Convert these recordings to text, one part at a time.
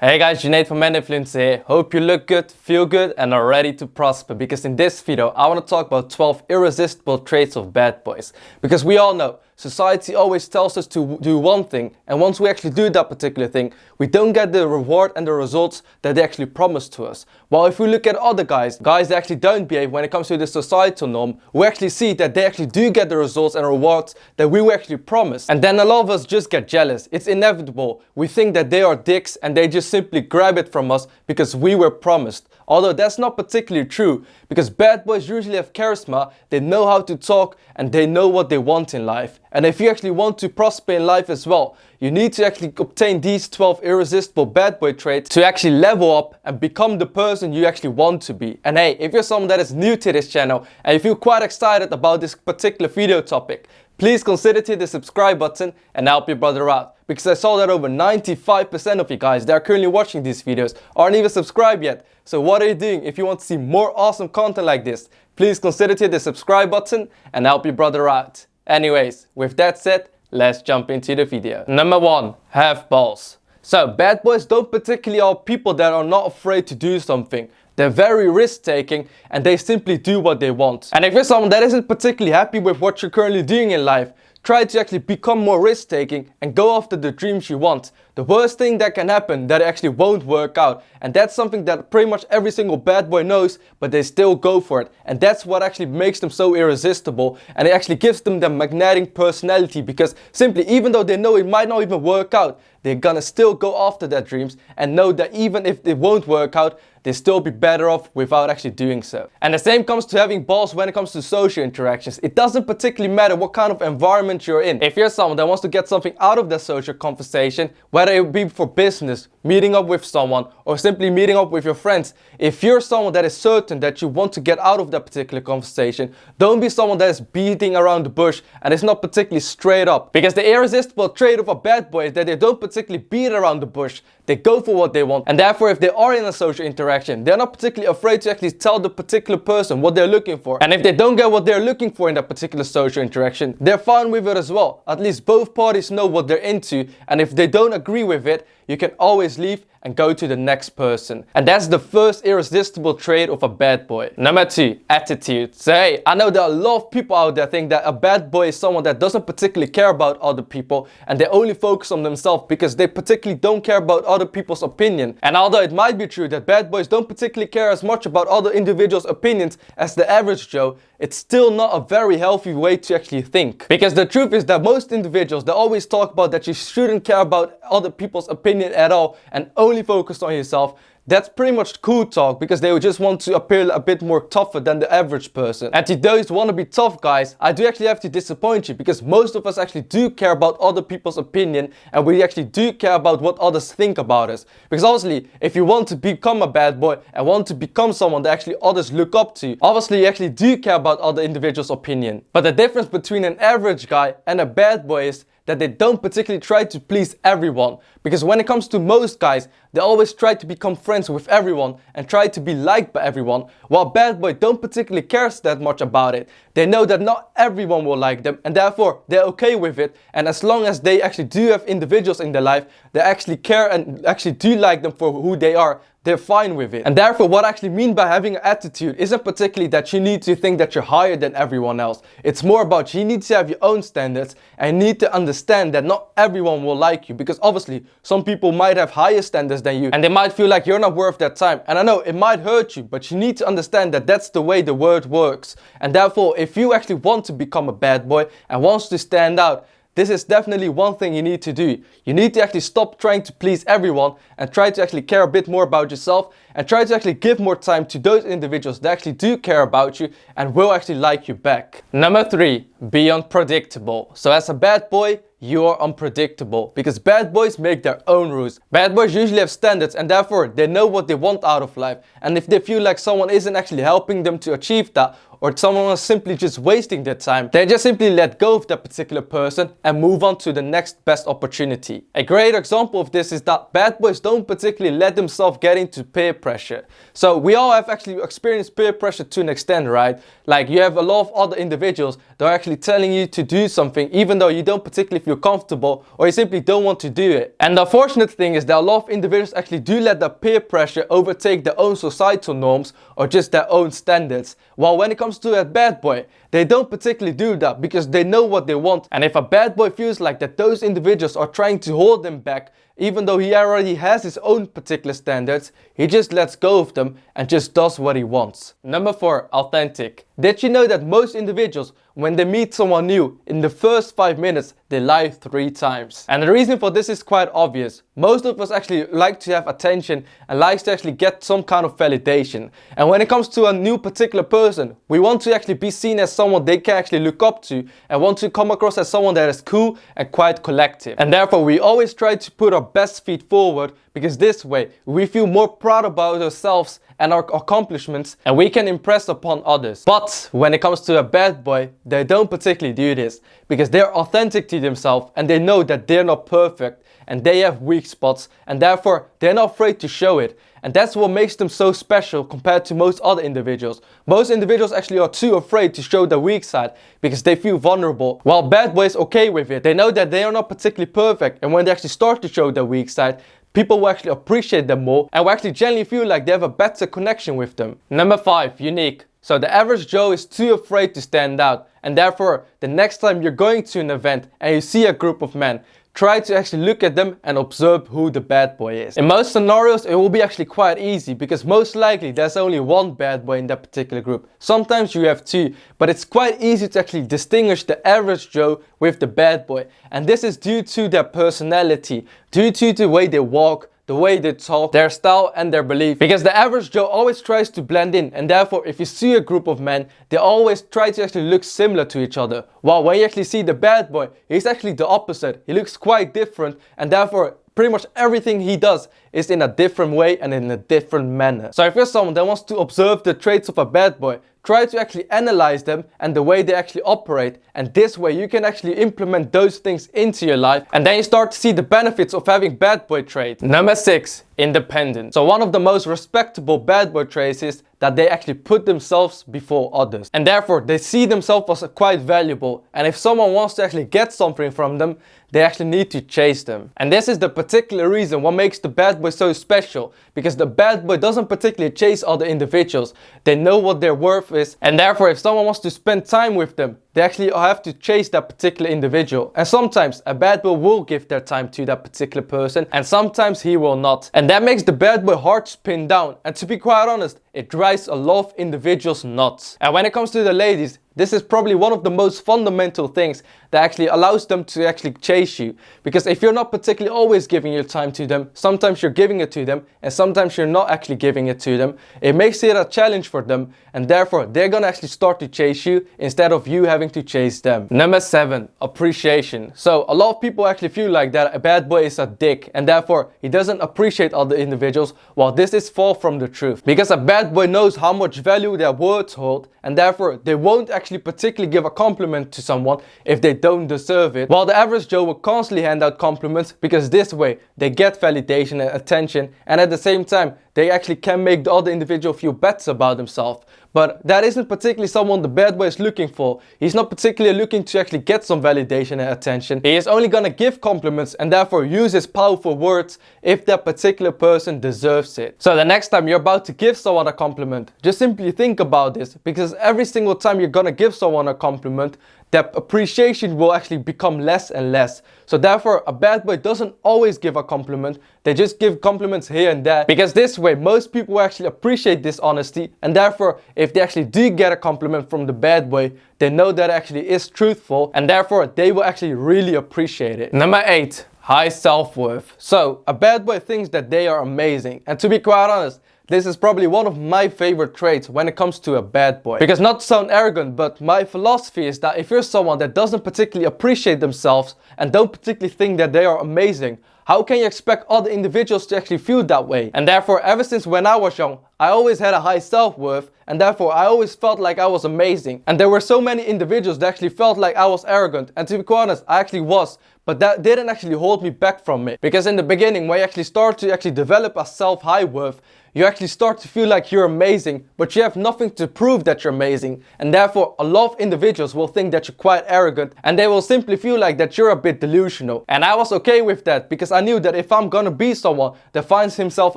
Hey guys, Junaid from Meninfluencer here. Hope you look good, feel good and are ready to prosper, because in this video I want to talk about 12 irresistible traits of bad boys. Because we all know society always tells us to do one thing, and once we actually do that particular thing, we don't get the reward and the results that they actually promise to us. While if we look at other guys that actually don't behave when it comes to the societal norm, we actually see that they actually do get the results and rewards that we were actually promised. And then a lot of us just get jealous. It's inevitable. We think that they are dicks and they just simply grab it from us because we were promised. Although that's not particularly true, because bad boys usually have charisma, they know how to talk and they know what they want in life. And if you actually want to prosper in life as well, you need to actually obtain these 12 irresistible bad boy traits to actually level up and become the person you actually want to be. And hey, if you're someone that is new to this channel and you feel quite excited about this particular video topic, please consider hitting the subscribe button and help your brother out. Because I saw that over 95% of you guys that are currently watching these videos aren't even subscribed yet. So what are you doing? If you want to see more awesome content like this, please consider hitting the subscribe button and help your brother out. Anyways, with that said, let's jump into the video. Number 1, have balls. So bad boys don't particularly are people that are not afraid to do something. They're very risk-taking and they simply do what they want. And if you're someone that isn't particularly happy with what you're currently doing in life, try to actually become more risk-taking and go after the dreams you want. The worst thing that can happen that it actually won't work out, and that's something that pretty much every single bad boy knows, but they still go for it. And that's what actually makes them so irresistible, and it actually gives them the magnetic personality, because simply even though they know it might not even work out, they're gonna still go after their dreams and know that even if it won't work out, they still be better off without actually doing so. And the same comes to having balls when it comes to social interactions. It doesn't particularly matter what kind of environment you're in. If you're someone that wants to get something out of their social conversation, whether it be for business, meeting up with someone, or simply meeting up with your friends, if you're someone that is certain that you want to get out of that particular conversation, don't be someone that is beating around the bush and is not particularly straight up. Because the irresistible trait of a bad boy is that they don't particularly beat around the bush. They go for what they want, and therefore if they are in a social interaction, they're not particularly afraid to actually tell the particular person what they're looking for. And if they don't get what they're looking for in that particular social interaction, they're fine with it as well. At least both parties know what they're into, and if they don't agree with it, you can always leave and go to the next person. And that's the first irresistible trait of a bad boy. Number 2, attitude. So hey, I know there are a lot of people out there think that a bad boy is someone that doesn't particularly care about other people and they only focus on themselves because they particularly don't care about other people's opinion. And although it might be true that bad boys don't particularly care as much about other individuals' opinions as the average Joe, it's still not a very healthy way to actually think. Because the truth is that most individuals, they always talk about that you shouldn't care about other people's opinion at all and only focus on yourself. That's pretty much cool talk, because they would just want to appear a bit more tougher than the average person. And to those who want to be tough guys, I do actually have to disappoint you, because most of us actually do care about other people's opinion and we actually do care about what others think about us. Because obviously, if you want to become a bad boy and want to become someone that actually others look up to, obviously you actually do care about other individuals' opinion. But the difference between an average guy and a bad boy is that they don't particularly try to please everyone. Because when it comes to most guys, they always try to become friends with everyone and try to be liked by everyone, while bad boys don't particularly care that much about it. They know that not everyone will like them, and therefore they're okay with it. And as long as they actually do have individuals in their life that actually care and actually do like them for who they are, they're fine with it. And therefore what I actually mean by having an attitude isn't particularly that you need to think that you're higher than everyone else. It's more about you need to have your own standards and you need to understand that not everyone will like you, because obviously some people might have higher standards than you and they might feel like you're not worth their time. And I know it might hurt you, but you need to understand that that's the way the world works. And therefore if you actually want to become a bad boy and wants to stand out, this is definitely one thing you need to do. You need to actually stop trying to please everyone and try to actually care a bit more about yourself, and try to actually give more time to those individuals that actually do care about you and will actually like you back. Number 3, be unpredictable. So as a bad boy, you are unpredictable, because bad boys make their own rules. Bad boys usually have standards and therefore they know what they want out of life. And if they feel like someone isn't actually helping them to achieve that, or someone is simply just wasting their time, they just simply let go of that particular person and move on to the next best opportunity. A great example of this is that bad boys don't particularly let themselves get into peer pressure. So we all have actually experienced peer pressure to an extent, right? Like you have a lot of other individuals that are actually telling you to do something even though you don't particularly feel comfortable or you simply don't want to do it. And the unfortunate thing is that a lot of individuals actually do let the peer pressure overtake their own societal norms or just their own standards. While when it comes to a bad boy, they don't particularly do that because they know what they want. And if a bad boy feels like that those individuals are trying to hold them back, even though he already has his own particular standards, he just lets go of them and just does what he wants. Number 4, authentic. Did you know that most individuals, when they meet someone new, in the first 5 minutes, they lie 3 times? And the reason for this is quite obvious. Most of us actually like to have attention and likes to actually get some kind of validation. And when it comes to a new particular person, we want to actually be seen as someone they can actually look up to and want to come across as someone that is cool and quite collective. And therefore we always try to put our best feet forward, because this way we feel more proud about ourselves and our accomplishments and we can impress upon others. But when it comes to a bad boy, they don't particularly do this because they're authentic to themselves and they know that they're not perfect and they have weak spots and therefore they're not afraid to show it. And that's what makes them so special compared to most other individuals. Most individuals actually are too afraid to show their weak side because they feel vulnerable, while bad boys okay with it. They know that they are not particularly perfect, and when they actually start to show their weak side, people will actually appreciate them more and will actually genuinely feel like they have a better connection with them. Number 5, unique. So the average Joe is too afraid to stand out, and therefore the next time you're going to an event and you see a group of men, try to actually look at them and observe who the bad boy is. In most scenarios it will be actually quite easy because most likely there's only one bad boy in that particular group. Sometimes you have 2, but it's quite easy to actually distinguish the average Joe with the bad boy. And this is due to their personality, due to the way they walk, the way they talk, their style and their belief. Because the average Joe always tries to blend in, and therefore if you see a group of men, they always try to actually look similar to each other. While when you actually see the bad boy, he's actually the opposite. He looks quite different and therefore pretty much everything he does is in a different way and in a different manner. So if you're someone that wants to observe the traits of a bad boy, try to actually analyze them and the way they actually operate, and this way you can actually implement those things into your life and then you start to see the benefits of having bad boy traits. Number 6, independent. So one of the most respectable bad boy traits is that they actually put themselves before others, and therefore they see themselves as quite valuable, and if someone wants to actually get something from them, they actually need to chase them. And this is the particular reason what makes the bad boy so special, because the bad boy doesn't particularly chase other individuals. They know what their worth is, and therefore if someone wants to spend time with them, they actually have to chase that particular individual. And sometimes a bad boy will give their time to that particular person and sometimes he will not. And that makes the bad boy hard to pin down, and to be quite honest, it drives a lot of individuals nuts. And when it comes to the ladies, this is probably one of the most fundamental things that actually allows them to actually chase you. Because if you're not particularly always giving your time to them, sometimes you're giving it to them and sometimes you're not actually giving it to them, it makes it a challenge for them, and therefore they're gonna actually start to chase you instead of you having to chase them. Number 7, appreciation. So a lot of people actually feel like that a bad boy is a dick and therefore he doesn't appreciate other individuals, while this is far from the truth. Because a bad boy knows how much value their words hold, and therefore they won't actually particularly give a compliment to someone if they don't deserve it, while the average Joe will constantly hand out compliments because this way they get validation and attention, and at the same time they actually can make the other individual feel better about themselves. But that isn't particularly someone the bad boy is looking for. He's not particularly looking to actually get some validation and attention. He is only gonna give compliments and therefore use his powerful words if that particular person deserves it. So the next time you're about to give someone a compliment, just simply think about this, because every single time you're gonna give someone a compliment, that appreciation will actually become less and less. So therefore a bad boy doesn't always give a compliment, they just give compliments here and there, because this way most people actually appreciate this honesty, and therefore if they actually do get a compliment from the bad boy, they know that it actually is truthful, and therefore they will actually really appreciate it. Number 8, high self-worth. So a bad boy thinks that they are amazing, and to be quite honest, this is probably one of my favorite traits when it comes to a bad boy. Because not to sound arrogant, but my philosophy is that if you're someone that doesn't particularly appreciate themselves and don't particularly think that they are amazing, how can you expect other individuals to actually feel that way? And therefore, ever since when I was young, I always had a high self-worth, and therefore I always felt like I was amazing. And there were so many individuals that actually felt like I was arrogant, and to be quite honest, I actually was. But that didn't actually hold me back from it. Because in the beginning, when you actually start to actually develop a self-high worth, you actually start to feel like you're amazing, but you have nothing to prove that you're amazing. And therefore, a lot of individuals will think that you're quite arrogant, and they will simply feel like that you're a bit delusional. And I was okay with that, because I knew that if I'm gonna be someone that finds himself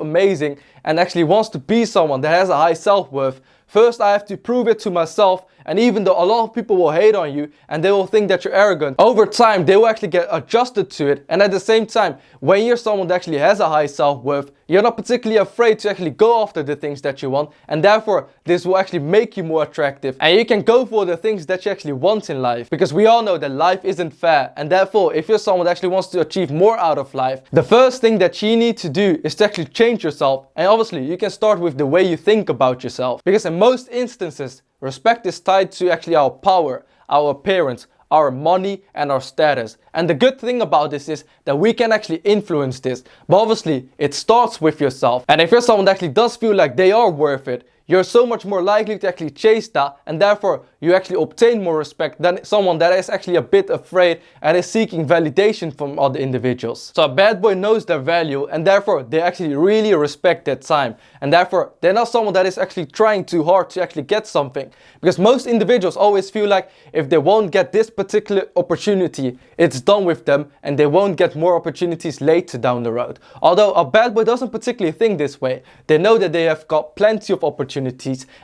amazing and actually wants to be someone that has a high self-worth, first I have to prove it to myself. And even though a lot of people will hate on you and they will think that you're arrogant, over time they will actually get adjusted to it. And at the same time, when you're someone that actually has a high self-worth, you're not particularly afraid to actually go after the things that you want, and therefore this will actually make you more attractive, and you can go for the things that you actually want in life. Because we all know that life isn't fair, and therefore if you're someone that actually wants to achieve more out of life, the first thing that you need to do is to actually change yourself. And obviously you can start with the way you think about yourself, because in most instances respect is tied to actually our power, our appearance, our money and our status. And the good thing about this is that we can actually influence this. But obviously it starts with yourself. And if you're someone that actually does feel like they are worth it, you're so much more likely to actually chase that, and therefore you actually obtain more respect than someone that is actually a bit afraid and is seeking validation from other individuals. So a bad boy knows their value, and therefore they actually really respect their time, and therefore they're not someone that is actually trying too hard to actually get something. Because most individuals always feel like if they won't get this particular opportunity, it's done with them and they won't get more opportunities later down the road. Although a bad boy doesn't particularly think this way. They know that they have got plenty of opportunities,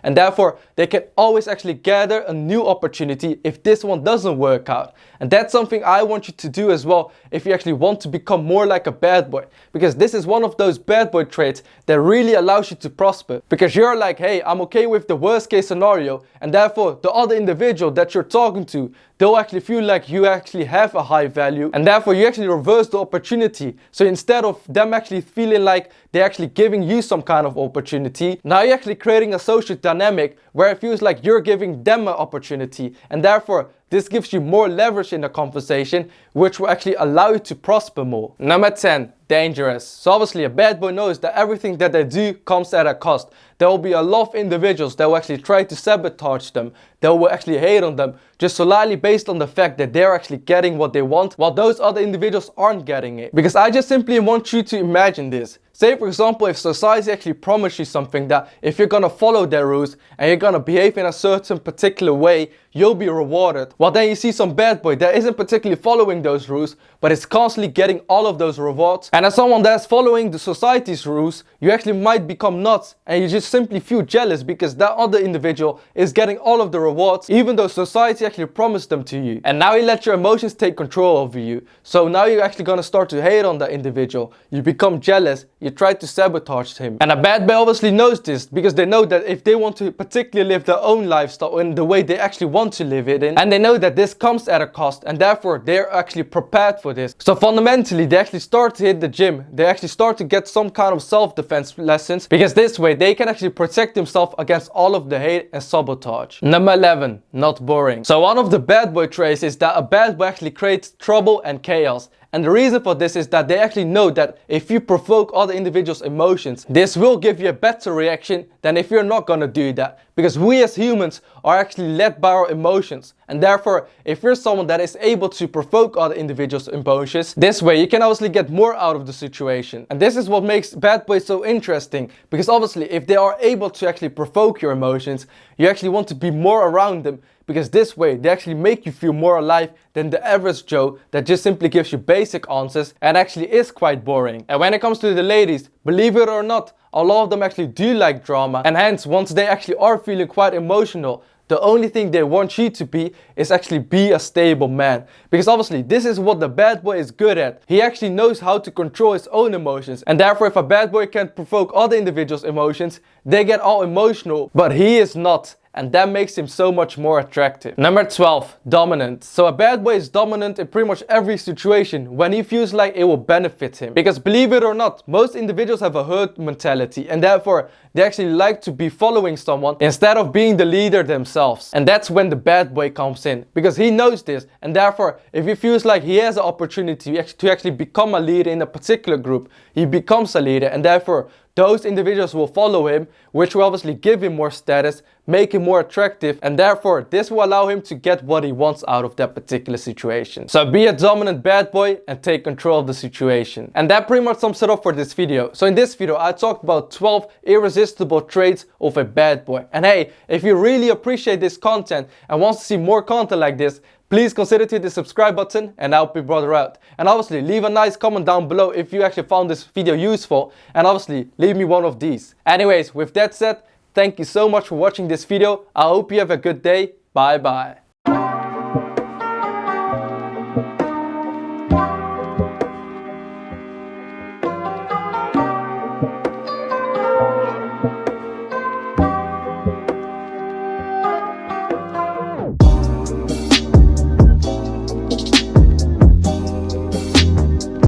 and therefore they can always actually gather a new opportunity if this one doesn't work out. And that's something I want you to do as well if you actually want to become more like a bad boy, because this is one of those bad boy traits that really allows you to prosper. Because you're like, hey, I'm okay with the worst case scenario, and therefore the other individual that you're talking to, they'll actually feel like you actually have a high value, and therefore you actually reverse the opportunity. So instead of them actually feeling like they're actually giving you some kind of opportunity, now you're actually creating a social dynamic where it feels like you're giving them an opportunity, and therefore this gives you more leverage in the conversation, which will actually allow you to prosper more. Number 10, dangerous. So obviously a bad boy knows that everything that they do comes at a cost. There will be a lot of individuals that will actually try to sabotage them, that will actually hate on them, just solely based on the fact that they're actually getting what they want, while those other individuals aren't getting it. Because I just simply want you to imagine this. Say for example, if society actually promised you something, that if you're gonna follow their rules and you're gonna behave in a certain particular way, you'll be rewarded. Well, then you see some bad boy that isn't particularly following those rules, but is constantly getting all of those rewards. And as someone that's following the society's rules, you actually might become nuts, and you just simply feel jealous because that other individual is getting all of the rewards, even though society actually promised them to you. And now you let your emotions take control over you. So now you're actually gonna start to hate on that individual. You become jealous. You try to sabotage him. And a bad boy obviously knows this, because they know that if they want to particularly live their own lifestyle in the way they actually want to live it in, and they know that this comes at a cost, and therefore they're actually prepared for this. So fundamentally they actually start to hit the gym. They actually start to get some kind of self-defense lessons, because this way they can actually protect themselves against all of the hate and sabotage. Number 11, not boring. So one of the bad boy traits is that a bad boy actually creates trouble and chaos. And the reason for this is that they actually know that if you provoke other individuals' emotions, this will give you a better reaction than if you're not gonna do that. Because we as humans are actually led by our emotions. And therefore, if you're someone that is able to provoke other individuals' emotions, this way you can obviously get more out of the situation. And this is what makes bad boys so interesting. Because obviously, if they are able to actually provoke your emotions, you actually want to be more around them. Because this way, they actually make you feel more alive than the average Joe that just simply gives you basic answers and actually is quite boring. And when it comes to the ladies, believe it or not, a lot of them actually do like drama. And hence, once they actually are feeling quite emotional, the only thing they want you to be is actually be a stable man. Because obviously this is what the bad boy is good at. He actually knows how to control his own emotions. And therefore if a bad boy can provoke other individuals' emotions, they get all emotional, but he is not. and that makes him so much more attractive. Number 12, dominant. So a bad boy is dominant in pretty much every situation when he feels like it will benefit him. Because believe it or not, most individuals have a herd mentality, and therefore they actually like to be following someone instead of being the leader themselves. And that's when the bad boy comes in, because he knows this, and therefore if he feels like he has an opportunity to actually become a leader in a particular group, he becomes a leader, and therefore those individuals will follow him, which will obviously give him more status, make him more attractive, and therefore this will allow him to get what he wants out of that particular situation. So be a dominant bad boy and take control of the situation. And that pretty much sums it up for this video. So in this video I talked about 12 irresistible traits of a bad boy. And hey, if you really appreciate this content and want to see more content like this, please consider to hit the subscribe button and help your brother out. And obviously leave a nice comment down below if you actually found this video useful, and obviously leave me one of these. Anyways, with that said, thank you so much for watching this video. I hope you have a good day. Bye bye.